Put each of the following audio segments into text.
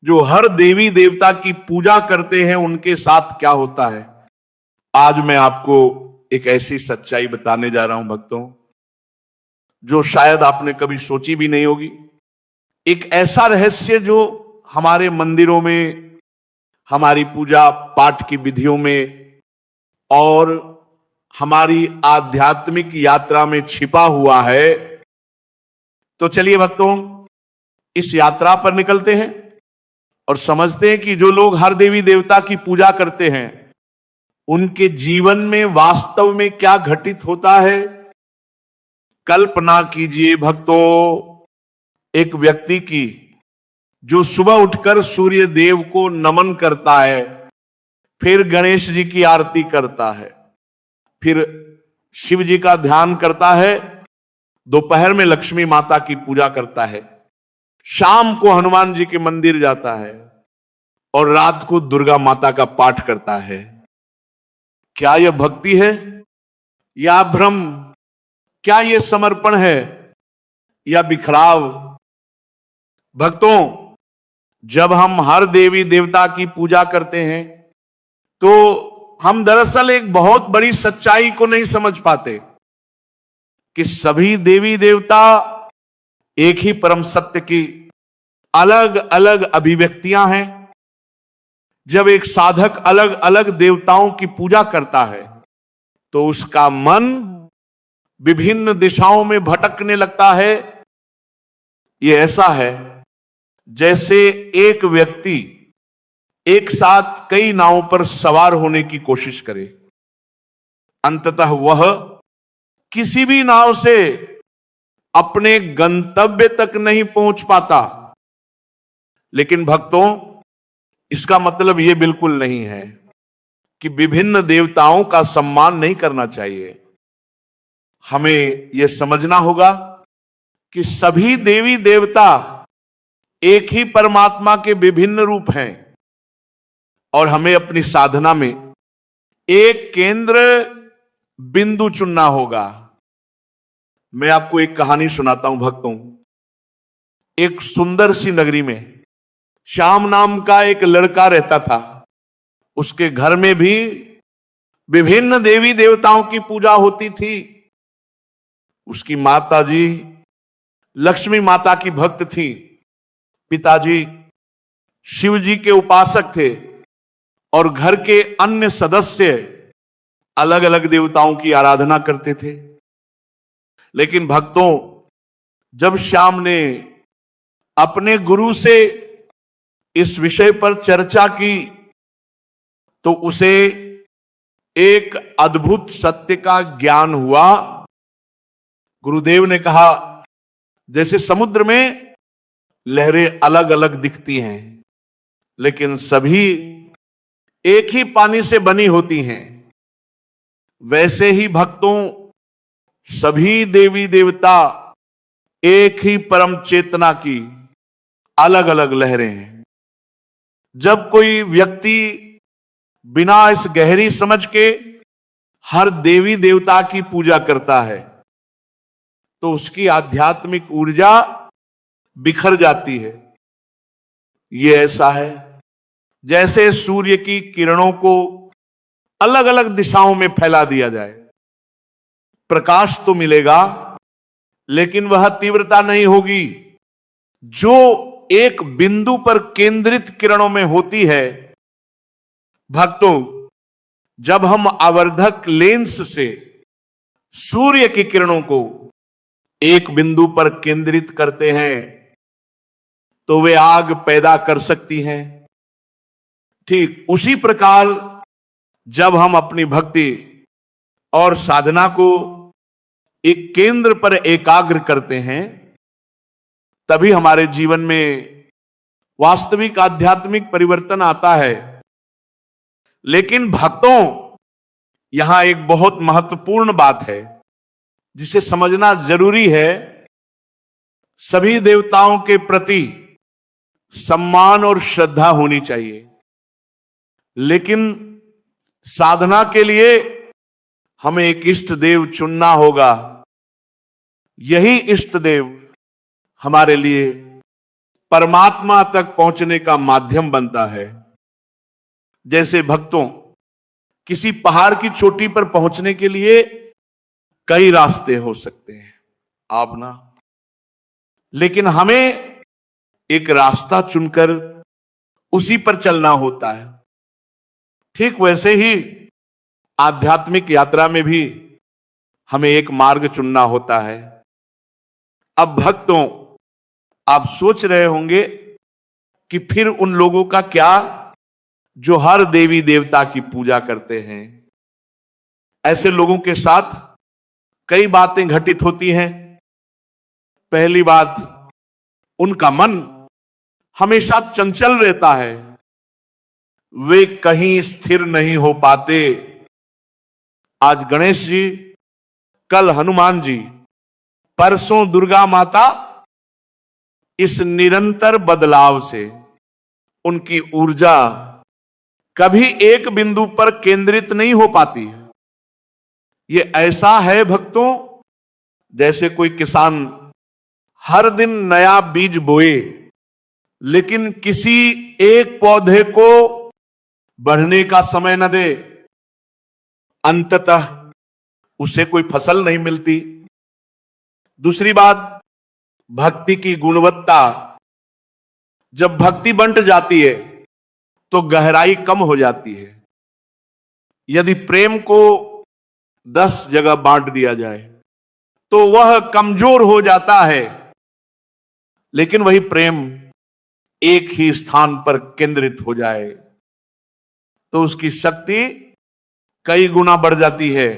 जो हर देवी देवता की पूजा करते हैं उनके साथ क्या होता है। आज मैं आपको एक ऐसी सच्चाई बताने जा रहा हूं भक्तों, जो शायद आपने कभी सोची भी नहीं होगी। एक ऐसा रहस्य जो हमारे मंदिरों में, हमारी पूजा पाठ की विधियों में और हमारी आध्यात्मिक यात्रा में छिपा हुआ है। तो चलिए भक्तों, इस यात्रा पर निकलते हैं और समझते हैं कि जो लोग हर देवी देवता की पूजा करते हैं उनके जीवन में वास्तव में क्या घटित होता है। कल्पना कीजिए भक्तों, एक व्यक्ति की जो सुबह उठकर सूर्य देव को नमन करता है, फिर गणेश जी की आरती करता है, फिर शिव जी का ध्यान करता है, दोपहर में लक्ष्मी माता की पूजा करता है, शाम को हनुमान जी के मंदिर जाता है और रात को दुर्गा माता का पाठ करता है। क्या यह भक्ति है या भ्रम? क्या यह समर्पण है या बिखराव? भक्तों, जब हम हर देवी देवता की पूजा करते हैं तो हम दरअसल एक बहुत बड़ी सच्चाई को नहीं समझ पाते कि सभी देवी देवता एक ही परम सत्य की अलग अलग अभिव्यक्तियां हैं। जब एक साधक अलग अलग देवताओं की पूजा करता है तो उसका मन विभिन्न दिशाओं में भटकने लगता है। यह ऐसा है जैसे एक व्यक्ति एक साथ कई नावों पर सवार होने की कोशिश करे, अंततः वह किसी भी नाव से अपने गंतव्य तक नहीं पहुंच पाता। लेकिन भक्तों, इसका मतलब यह बिल्कुल नहीं है कि विभिन्न देवताओं का सम्मान नहीं करना चाहिए। हमें यह समझना होगा कि सभी देवी देवता एक ही परमात्मा के विभिन्न रूप हैं और हमें अपनी साधना में एक केंद्र बिंदु चुनना होगा। मैं आपको एक कहानी सुनाता हूं भक्तों। एक सुंदर सी नगरी में श्याम नाम का एक लड़का रहता था। उसके घर में भी विभिन्न देवी देवताओं की पूजा होती थी। उसकी माताजी लक्ष्मी माता की भक्त थी, पिताजी शिव जी के उपासक थे और घर के अन्य सदस्य अलग अलग देवताओं की आराधना करते थे। लेकिन भक्तों, जब श्याम ने अपने गुरु से इस विषय पर चर्चा की तो उसे एक अद्भुत सत्य का ज्ञान हुआ। गुरुदेव ने कहा, जैसे समुद्र में लहरें अलग अलग दिखती हैं लेकिन सभी एक ही पानी से बनी होती हैं, वैसे ही भक्तों सभी देवी देवता एक ही परम चेतना की अलग अलग लहरें हैं। जब कोई व्यक्ति बिना इस गहरी समझ के हर देवी देवता की पूजा करता है तो उसकी आध्यात्मिक ऊर्जा बिखर जाती है। यह ऐसा है जैसे सूर्य की किरणों को अलग अलग दिशाओं में फैला दिया जाए। प्रकाश तो मिलेगा लेकिन वह तीव्रता नहीं होगी जो एक बिंदु पर केंद्रित किरणों में होती है। भक्तों, जब हम आवर्धक लेंस से सूर्य की किरणों को एक बिंदु पर केंद्रित करते हैं तो वे आग पैदा कर सकती हैं। ठीक उसी प्रकार जब हम अपनी भक्ति और साधना को एक केंद्र पर एकाग्र करते हैं तभी हमारे जीवन में वास्तविक आध्यात्मिक परिवर्तन आता है। लेकिन भक्तों, यहां एक बहुत महत्वपूर्ण बात है जिसे समझना जरूरी है। सभी देवताओं के प्रति सम्मान और श्रद्धा होनी चाहिए, लेकिन साधना के लिए हमें एक इष्ट देव चुनना होगा। यही इष्ट देव हमारे लिए परमात्मा तक पहुंचने का माध्यम बनता है। जैसे भक्तों, किसी पहाड़ की चोटी पर पहुंचने के लिए कई रास्ते हो सकते हैं, आप ना, लेकिन हमें एक रास्ता चुनकर उसी पर चलना होता है। ठीक वैसे ही आध्यात्मिक यात्रा में भी हमें एक मार्ग चुनना होता है। अब भक्तों, आप सोच रहे होंगे कि फिर उन लोगों का क्या जो हर देवी देवता की पूजा करते हैं। ऐसे लोगों के साथ कई बातें घटित होती हैं। पहली बात, उनका मन हमेशा चंचल रहता है, वे कहीं स्थिर नहीं हो पाते। आज गणेश जी, कल हनुमान जी, परसों दुर्गा माता, इस निरंतर बदलाव से उनकी ऊर्जा कभी एक बिंदु पर केंद्रित नहीं हो पाती। ये ऐसा है भक्तों, जैसे कोई किसान हर दिन नया बीज बोए, लेकिन किसी एक पौधे को बढ़ने का समय न दे, अंततः उसे कोई फसल नहीं मिलती। दूसरी बात, भक्ति की गुणवत्ता, जब भक्ति बंट जाती है तो गहराई कम हो जाती है। यदि प्रेम को 10 जगह बांट दिया जाए तो वह कमजोर हो जाता है, लेकिन वही प्रेम एक ही स्थान पर केंद्रित हो जाए तो उसकी शक्ति कई गुना बढ़ जाती है।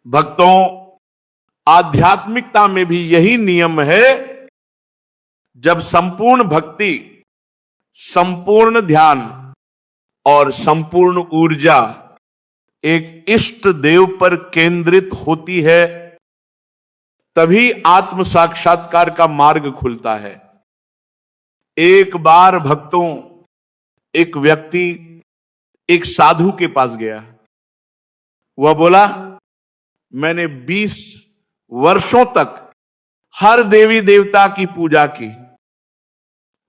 भक्तों, आध्यात्मिकता में भी यही नियम है। जब संपूर्ण भक्ति, संपूर्ण ध्यान और संपूर्ण ऊर्जा एक इष्ट देव पर केंद्रित होती है, तभी आत्म साक्षात्कार का मार्ग खुलता है। एक बार भक्तों, एक व्यक्ति एक साधु के पास गया। वह बोला, मैंने 20 वर्षों तक हर देवी देवता की पूजा की,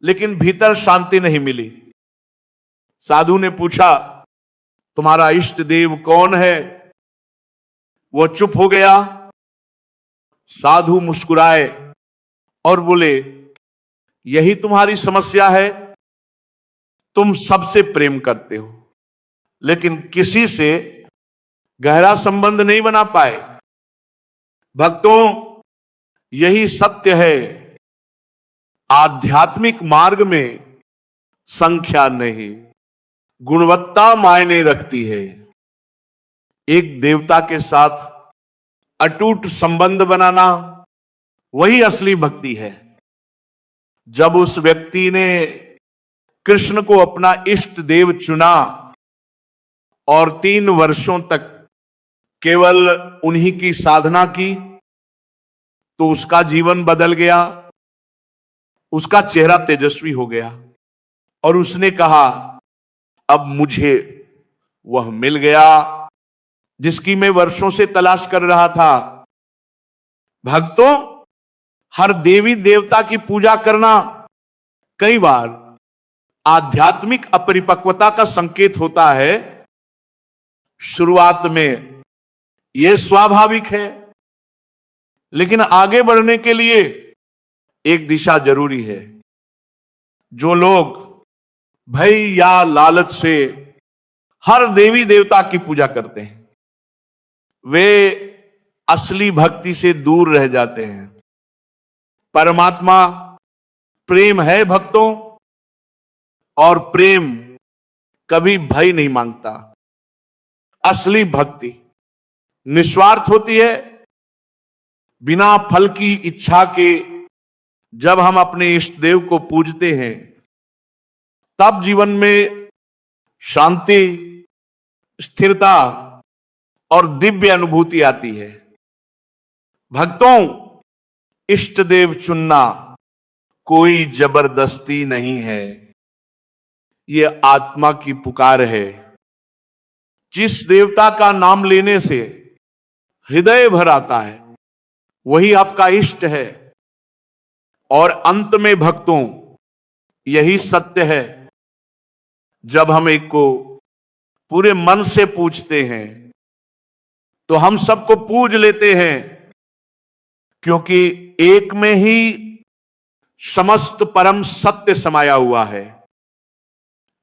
लेकिन भीतर शांति नहीं मिली। साधु ने पूछा, तुम्हारा इष्ट देव कौन है? वह चुप हो गया। साधु मुस्कुराए और बोले, यही तुम्हारी समस्या है, तुम सबसे प्रेम करते हो लेकिन किसी से गहरा संबंध नहीं बना पाए। भक्तों, यही सत्य है। आध्यात्मिक मार्ग में संख्या नहीं, गुणवत्ता मायने रखती है। एक देवता के साथ अटूट संबंध बनाना, वही असली भक्ति है। जब उस व्यक्ति ने कृष्ण को अपना इष्ट देव चुना और 3 वर्षों तक केवल उन्हीं की साधना की, तो उसका जीवन बदल गया, उसका चेहरा तेजस्वी हो गया और उसने कहा, अब मुझे वह मिल गया जिसकी मैं वर्षों से तलाश कर रहा था। भक्तों, हर देवी देवता की पूजा करना कई बार आध्यात्मिक अपरिपक्वता का संकेत होता है। शुरुआत में यह स्वाभाविक है, लेकिन आगे बढ़ने के लिए एक दिशा जरूरी है। जो लोग भय या लालच से हर देवी देवता की पूजा करते हैं, वे असली भक्ति से दूर रह जाते हैं। परमात्मा प्रेम है भक्तों, और प्रेम कभी भय नहीं मांगता। असली भक्ति निस्वार्थ होती है, बिना फल की इच्छा के। जब हम अपने इष्ट देव को पूजते हैं, तब जीवन में शांति, स्थिरता और दिव्य अनुभूति आती है। भक्तों, इष्ट देव चुनना कोई जबरदस्ती नहीं है, यह आत्मा की पुकार है। जिस देवता का नाम लेने से हृदय भर आता है, वही आपका इष्ट है। और अंत में भक्तों यही सत्य है। जब हम एक को पूरे मन से पूजते हैं तो हम सबको पूज लेते हैं, क्योंकि एक में ही समस्त परम सत्य समाया हुआ है।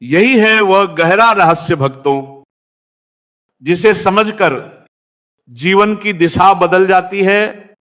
यही है वह गहरा रहस्य भक्तों, जिसे समझकर जीवन की दिशा बदल जाती है